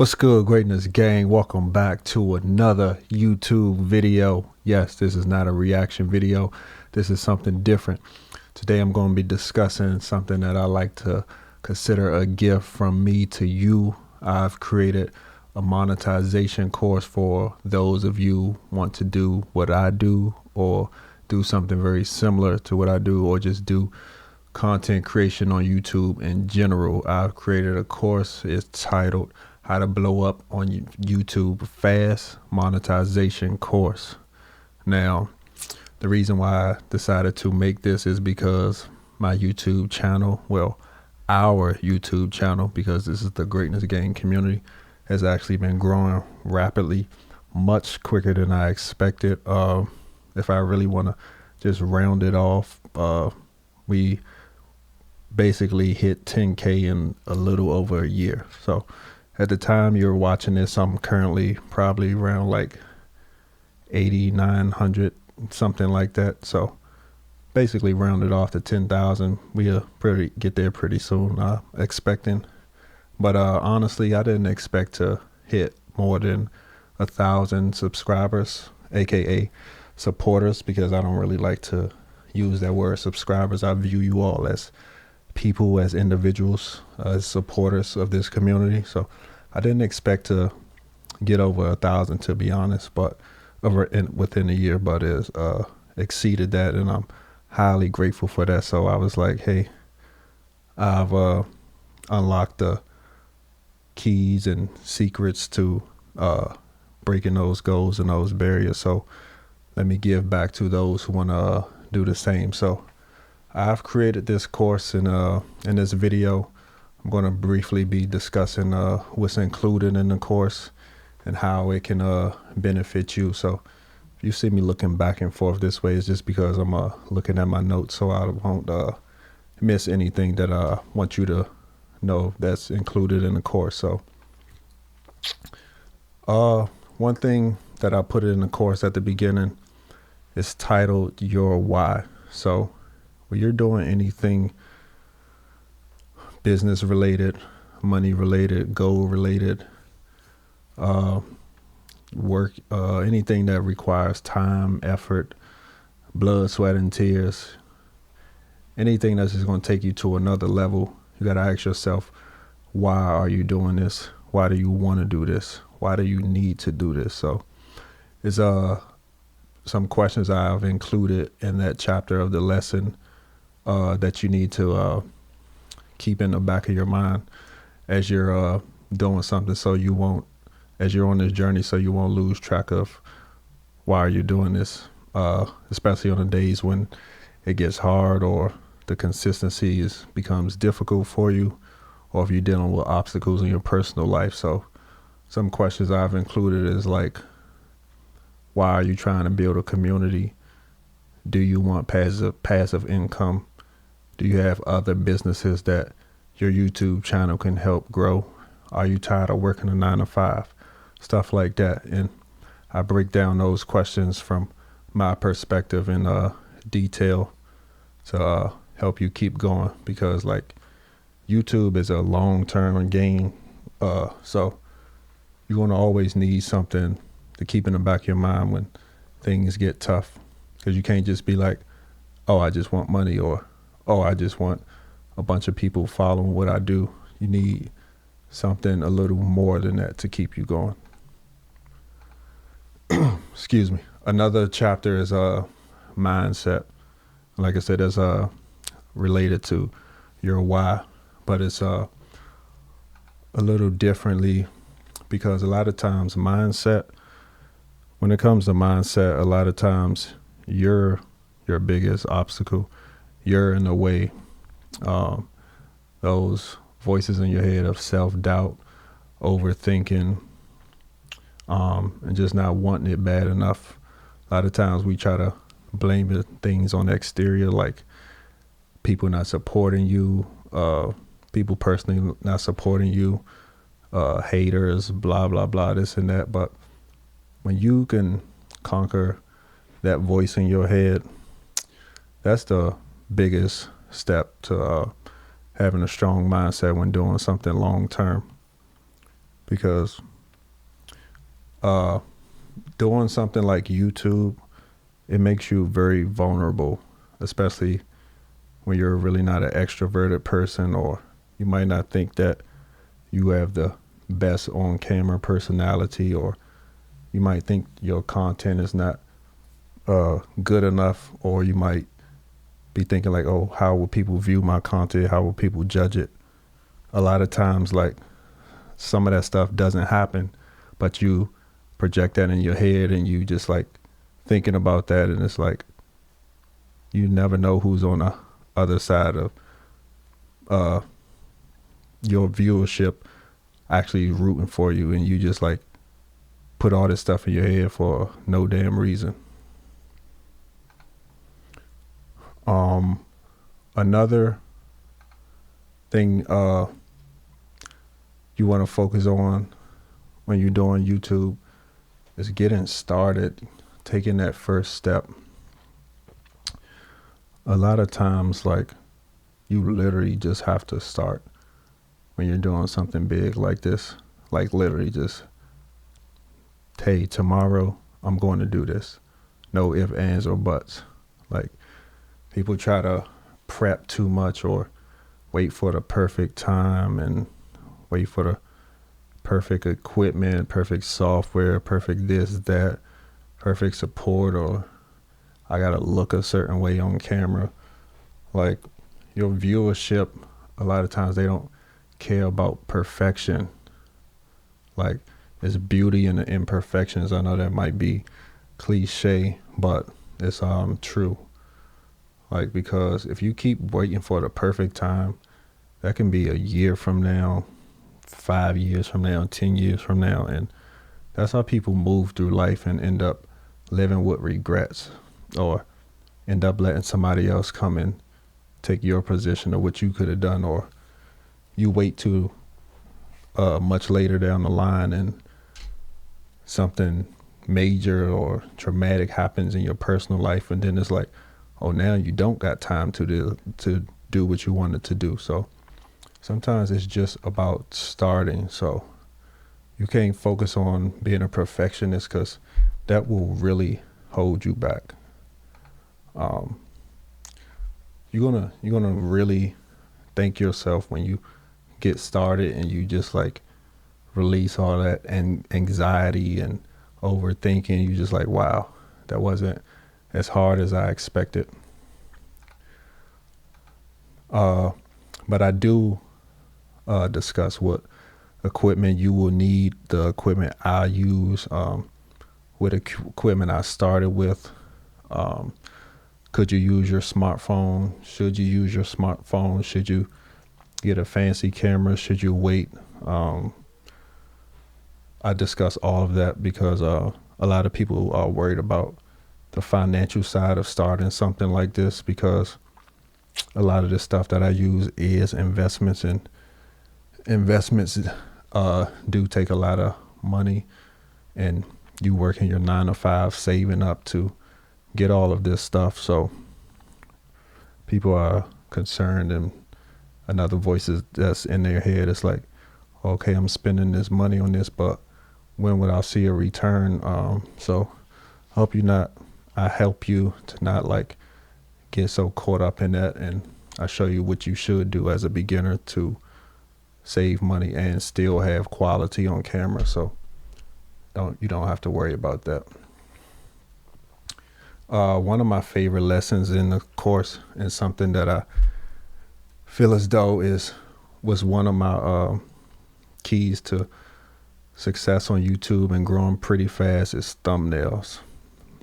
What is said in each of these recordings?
What's good, greatness gang? Welcome back to another YouTube video. Yes, this is not a reaction video. This is something different. Today I'm going to be discussing something that I like to consider a gift from me to you. I've created a monetization course for those of you who want to do what I do, or do something very similar to what I do, or just do content creation on YouTube in general. I've created a course. It's titled How to Blow Up on YouTube Fast Monetization Course. Now, the reason why I decided to make this is because my YouTube channel, our YouTube channel, because this is the Greatness Gang community, has actually been growing rapidly, much quicker than I expected. If I really want to just round it off, we basically hit 10K in a little over a year. So at the time you're watching this, I'm currently probably around like 8,900, something like that. So basically rounded off to 10,000. We'll get there pretty soon, expecting. But honestly, I didn't expect to hit more than 1,000 subscribers, aka supporters, because I don't really like to use that word subscribers. I view you all as people, as individuals, as supporters of this community. So I didn't expect to get over 1,000, to be honest, but within a year, but it's exceeded that, and I'm highly grateful for that. So I was like, hey, I've unlocked the keys and secrets to breaking those goals and those barriers. So let me give back to those who want to do the same. So I've created this course, and in this video I'm going to briefly be discussing what's included in the course and how it can benefit you. So if you see me looking back and forth this way, it's just because I'm looking at my notes, so I won't miss anything that I want you to know that's included in the course. So one thing that I put in the course at the beginning is titled Your Why. So when you're doing anything business related, money related, goal related, work, anything that requires time, effort, blood, sweat, and tears, anything that's just going to take you to another level, you got to ask yourself, why are you doing this? Why do you want to do this? Why do you need to do this? So it's some questions I've included in that chapter of the lesson that you need to keep in the back of your mind as you're doing something, so you won't, as you're on this journey, so you won't lose track of why are you doing this, especially on the days when it gets hard, or the consistency becomes difficult for you, or if you're dealing with obstacles in your personal life. So some questions I've included is like, why are you trying to build a community? Do you want passive income? Do you have other businesses that your YouTube channel can help grow? Are you tired of working a 9-to-5? Stuff like that. And I break down those questions from my perspective in detail to help you keep going, because like YouTube is a long-term game. So you're going to always need something to keep in the back of your mind when things get tough, because you can't just be like, oh, I just want money, or oh, I just want a bunch of people following what I do. You need something a little more than that to keep you going. Excuse me. Another chapter is mindset. Like I said, it's related to your why, but it's a little differently, because a lot of times when it comes to mindset, a lot of times you're your biggest obstacle. You're in the way. Those voices in your head of self-doubt, overthinking, and just not wanting it bad enough. A lot of times we try to blame things on the exterior, like people not supporting you, people personally not supporting you, haters, blah, blah, blah, this and that. But when you can conquer that voice in your head, that's the biggest step to having a strong mindset when doing something long term. because doing something like YouTube, it makes you very vulnerable, especially when you're really not an extroverted person, or you might not think that you have the best on camera personality, or you might think your content is not good enough, or you might be thinking like, oh, how will people view my content? How will people judge it? A lot of times, like, some of that stuff doesn't happen, but you project that in your head and you just like thinking about that, and it's like you never know who's on the other side of your viewership actually rooting for you, and you just like put all this stuff in your head for no damn reason. Another thing you want to focus on when you're doing YouTube is getting started, taking that first step. A lot of times, like, you literally just have to start when you're doing something big like this. Like, literally just, hey, tomorrow I'm going to do this. No ifs, ands, or buts. Like, people try to prep too much or wait for the perfect time and wait for the perfect equipment, perfect software, perfect this, that, perfect support, or I gotta look a certain way on camera. Like, your viewership, a lot of times they don't care about perfection. Like, there's beauty in the imperfections. I know that might be cliche, but it's true. Like, because if you keep waiting for the perfect time, that can be a year from now, 5 years from now, 10 years from now. And that's how people move through life and end up living with regrets, or end up letting somebody else come and take your position of what you could have done, or you wait to much later down the line and something major or traumatic happens in your personal life, and then it's like, oh, now you don't got time to do what you wanted to do. So sometimes it's just about starting. So you can't focus on being a perfectionist, because that will really hold you back. You're gonna really thank yourself when you get started and you just like release all that and anxiety and overthinking. You just like, wow, that wasn't as hard as I expected. But I do discuss what equipment you will need, the equipment I use, what equipment I started with. Could you use your smartphone? Should you use your smartphone? Should you get a fancy camera? Should you wait? I discuss all of that because a lot of people are worried about the financial side of starting something like this, because a lot of the stuff that I use is investments, and investments do take a lot of money, and you working your 9 to 5 saving up to get all of this stuff. So people are concerned, and another voice that's in their head is like, okay, I'm spending this money on this, but when would I see a return? So I help you to not like get so caught up in that, and I show you what you should do as a beginner to save money and still have quality on camera. So you don't have to worry about that. One of my favorite lessons in the course, and something that I feel as though was one of my keys to success on YouTube and growing pretty fast, is thumbnails.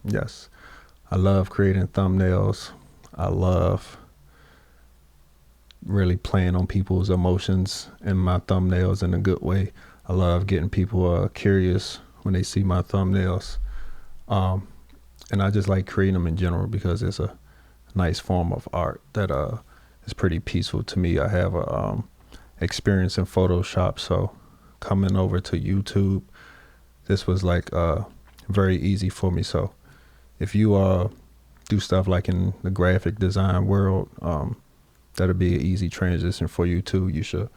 Yes, I love creating thumbnails. I love really playing on people's emotions in my thumbnails in a good way. I love getting people curious when they see my thumbnails. And I just like creating them in general because it's a nice form of art that is pretty peaceful to me. I have a experience in Photoshop, so coming over to YouTube, this was like very easy for me. So if you do stuff like in the graphic design world, that'll be an easy transition for you too. You should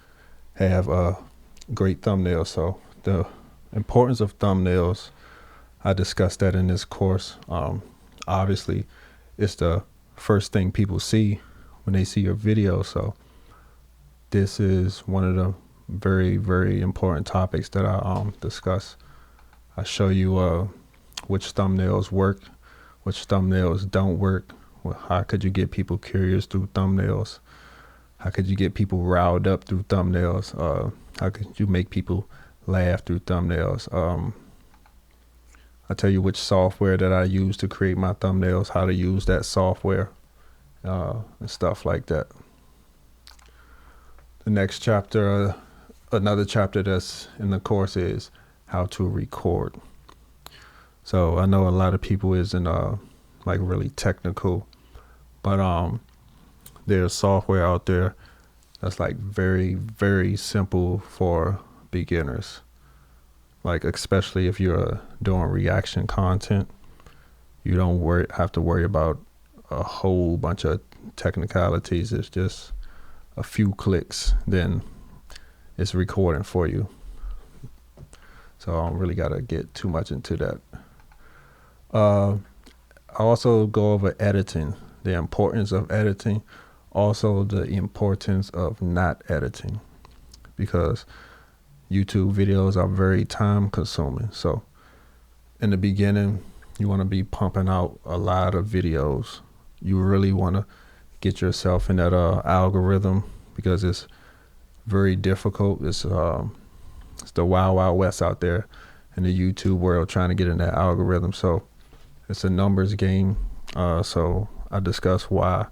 have a great thumbnail. So the importance of thumbnails, I discussed that in this course. Obviously, it's the first thing people see when they see your video. So this is one of the very, very important topics that I discuss. I show you which thumbnails work, which thumbnails don't work. How could you get people curious through thumbnails? How could you get people riled up through thumbnails? How could you make people laugh through thumbnails? I tell you which software that I use to create my thumbnails, how to use that software, and stuff like that. The next chapter, another chapter that's in the course, is how to record. So I know a lot of people isn't like really technical, but there's software out there that's like very, very simple for beginners. Like, especially if you're doing reaction content, you don't have to worry about a whole bunch of technicalities. It's just a few clicks, then it's recording for you. So I don't really got to get too much into that. I also go over editing, the importance of editing, also the importance of not editing, because YouTube videos are very time consuming. So in the beginning, you want to be pumping out a lot of videos. You really want to get yourself in that algorithm, because it's very difficult. It's the wild, wild west out there in the YouTube world, trying to get in that algorithm. So it's a numbers game. So I discuss why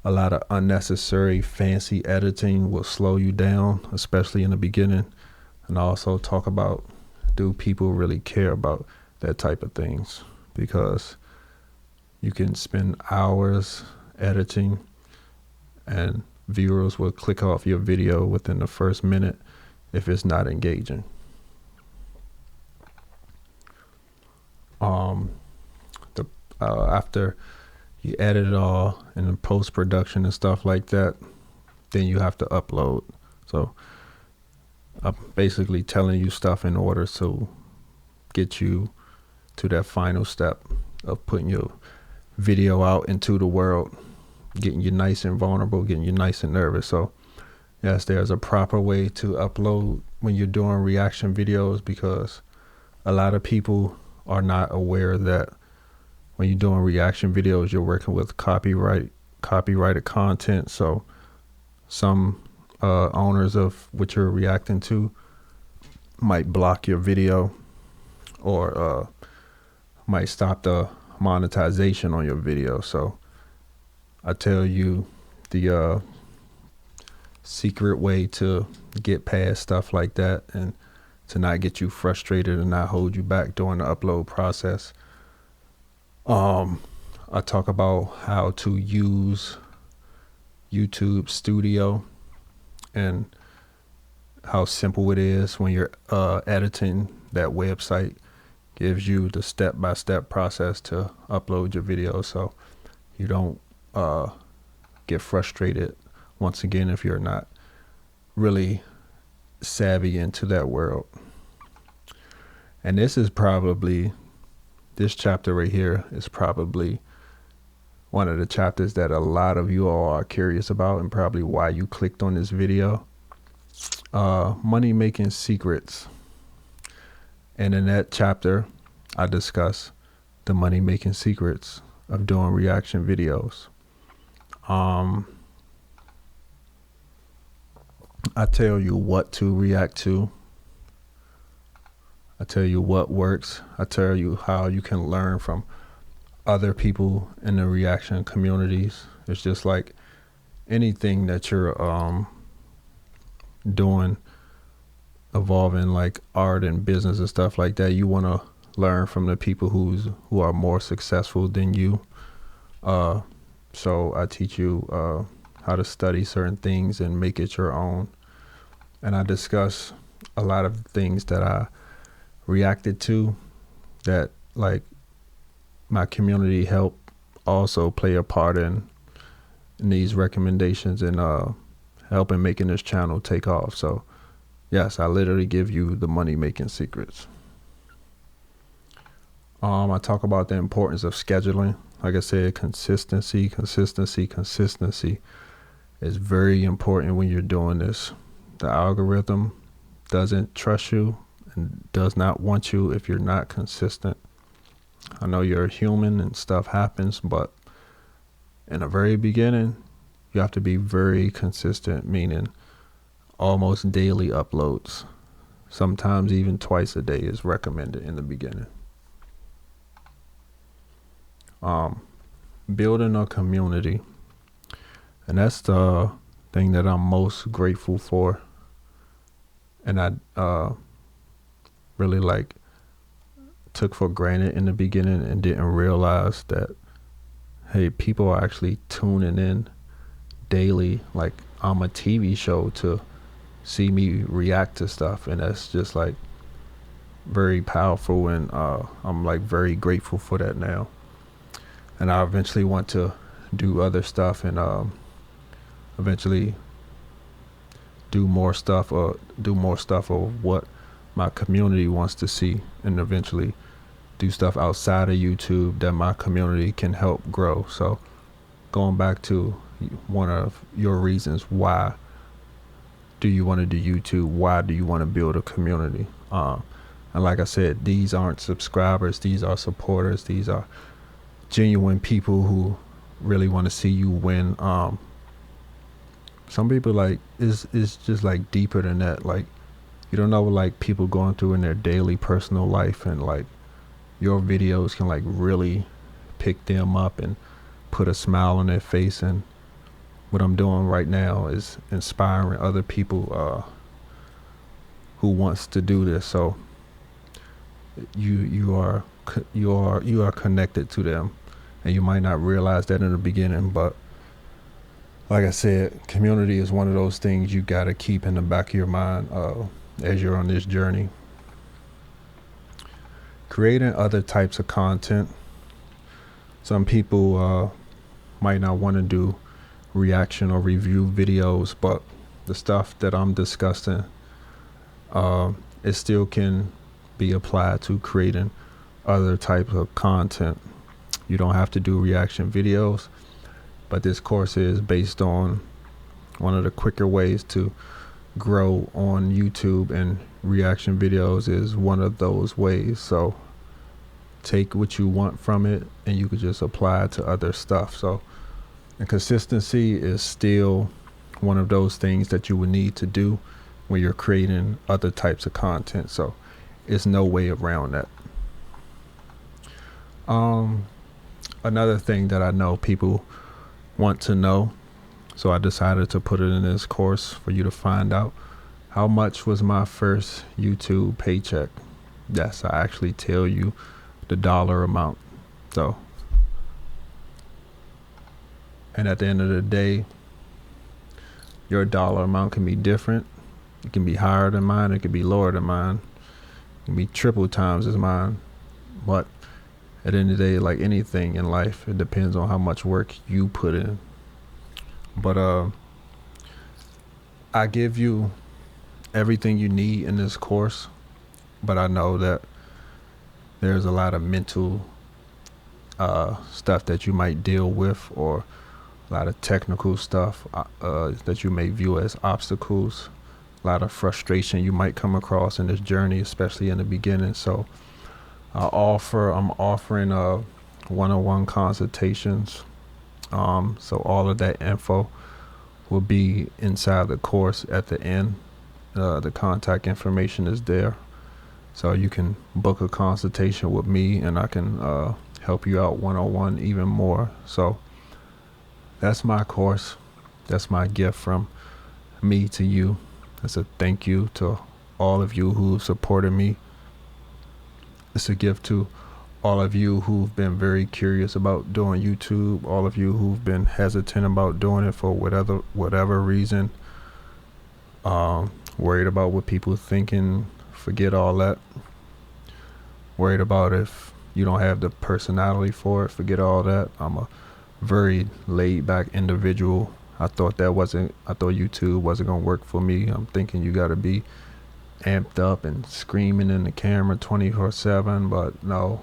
a lot of unnecessary fancy editing will slow you down, especially in the beginning. And I also talk about, do people really care about that type of things? Because you can spend hours editing and viewers will click off your video within the first minute if it's not engaging. After you edit it all and in post-production and stuff like that, then you have to upload. So I'm basically telling you stuff in order to get you to that final step of putting your video out into the world, getting you nice and vulnerable, getting you nice and nervous. So yes, there's a proper way to upload when you're doing reaction videos, because a lot of people are not aware that when you're doing reaction videos, you're working with copyrighted content. So some owners of what you're reacting to might block your video, or might stop the monetization on your video. So I tell you the secret way to get past stuff like that and to not get you frustrated and not hold you back during the upload process. I talk about how to use YouTube Studio and how simple it is when you're editing. That website gives you the step-by-step process to upload your video, so you don't get frustrated once again if you're not really savvy into that world. And this chapter right here is probably one of the chapters that a lot of you all are curious about, and probably why you clicked on this video. Money making secrets. And in that chapter, I discuss the money making secrets of doing reaction videos. I tell you what to react to. I tell you what works. I tell you how you can learn from other people in the reaction communities. It's just like anything that you're doing, evolving, like art and business and stuff like that. You want to learn from the people who are more successful than you. So I teach you how to study certain things and make it your own. And I discuss a lot of things that I reacted to that, like, my community helped also play a part in these recommendations and helping making this channel take off. So Yes, I literally give you the money making secrets. I talk about the importance of scheduling. Like I said, consistency is very important when you're doing this. The algorithm doesn't trust you and does not want you if you're not consistent. I know you're human and stuff happens, but in the very beginning, you have to be very consistent, meaning almost daily uploads. Sometimes even twice a day is recommended in the beginning. Building a community. And that's the thing that I'm most grateful for. And I really took for granted in the beginning and didn't realize that, hey, people are actually tuning in daily like I'm a TV show to see me react to stuff. And that's just like very powerful, and I'm like very grateful for that now. And I eventually want to do other stuff and eventually do more stuff of what my community wants to see, and eventually do stuff outside of YouTube that my community can help grow. So going back to one of your reasons, why do you want to do YouTube? Why do you want to build a community? And like I said, these aren't subscribers, these are supporters, these are genuine people who really want to see you win. Some people it's just like deeper than that. Like, you don't know what like people going through in their daily personal life, and like your videos can like really pick them up and put a smile on their face. And what I'm doing right now is inspiring other people who wants to do this. So you are connected to them, and you might not realize that in the beginning, but like I said, community is one of those things you got to keep in the back of your mind as you're on this journey. Creating other types of content. Some people might not want to do reaction or review videos, but the stuff that I'm discussing, it still can be applied to creating other types of content. You don't have to do reaction videos, but this course is based on one of the quicker ways to grow on YouTube, and reaction videos is one of those ways. So take what you want from it and you could just apply it to other stuff. So, and consistency is still one of those things that you would need to do when you're creating other types of content. So it's no way around that. Another thing that I know people want to know, so I decided to put it in this course for you to find out: how much was my first YouTube paycheck? Yes, I actually tell you the dollar amount. So, and at the end of the day, your dollar amount can be different. It can be higher than mine, it can be lower than mine, it can be triple times as mine. But at the end of the day, like anything in life, it depends on how much work you put in. But I give you everything you need in this course, but I know that there's a lot of mental stuff that you might deal with, or a lot of technical stuff that you may view as obstacles, a lot of frustration you might come across in this journey, especially in the beginning. So I'm offering one-on-one consultations. So all of that info will be inside the course at the end. The contact information is there, so you can book a consultation with me, and I can help you out one-on-one even more. So that's my course. That's my gift from me to you. It's a thank you to all of you who supported me. It's a gift to all of you who've been very curious about doing YouTube, all of you who've been hesitant about doing it for whatever reason, worried about what people are thinking. Forget all that. Worried about if you don't have the personality for it. Forget all that. I'm a very laid back individual. I thought YouTube wasn't gonna work for me. I'm thinking you gotta be amped up and screaming in the camera 24/7, but no,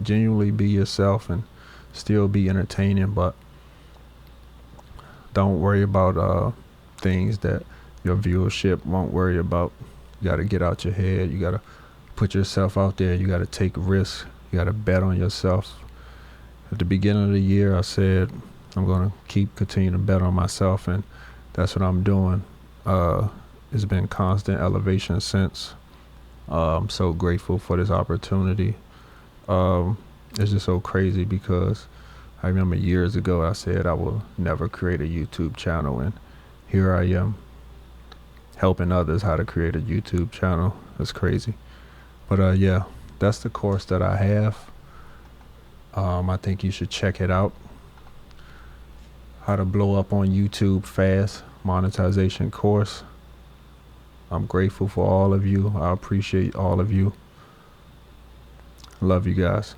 genuinely be yourself and still be entertaining, but don't worry about things that your viewership won't worry about. You got to get out your head. You got to put yourself out there. You got to take risks. You got to bet on yourself. At the beginning of the year, I said I'm going to continue to bet on myself, and that's what I'm doing. It's been constant elevation since. I'm so grateful for this opportunity. It's just so crazy because I remember years ago I said I will never create a YouTube channel, and here I am helping others how to create a YouTube channel. That's crazy. But yeah, that's the course that I have. I think you should check it out. How to blow up on YouTube fast, monetization course. I'm grateful for all of you. I appreciate all of you. Love you guys.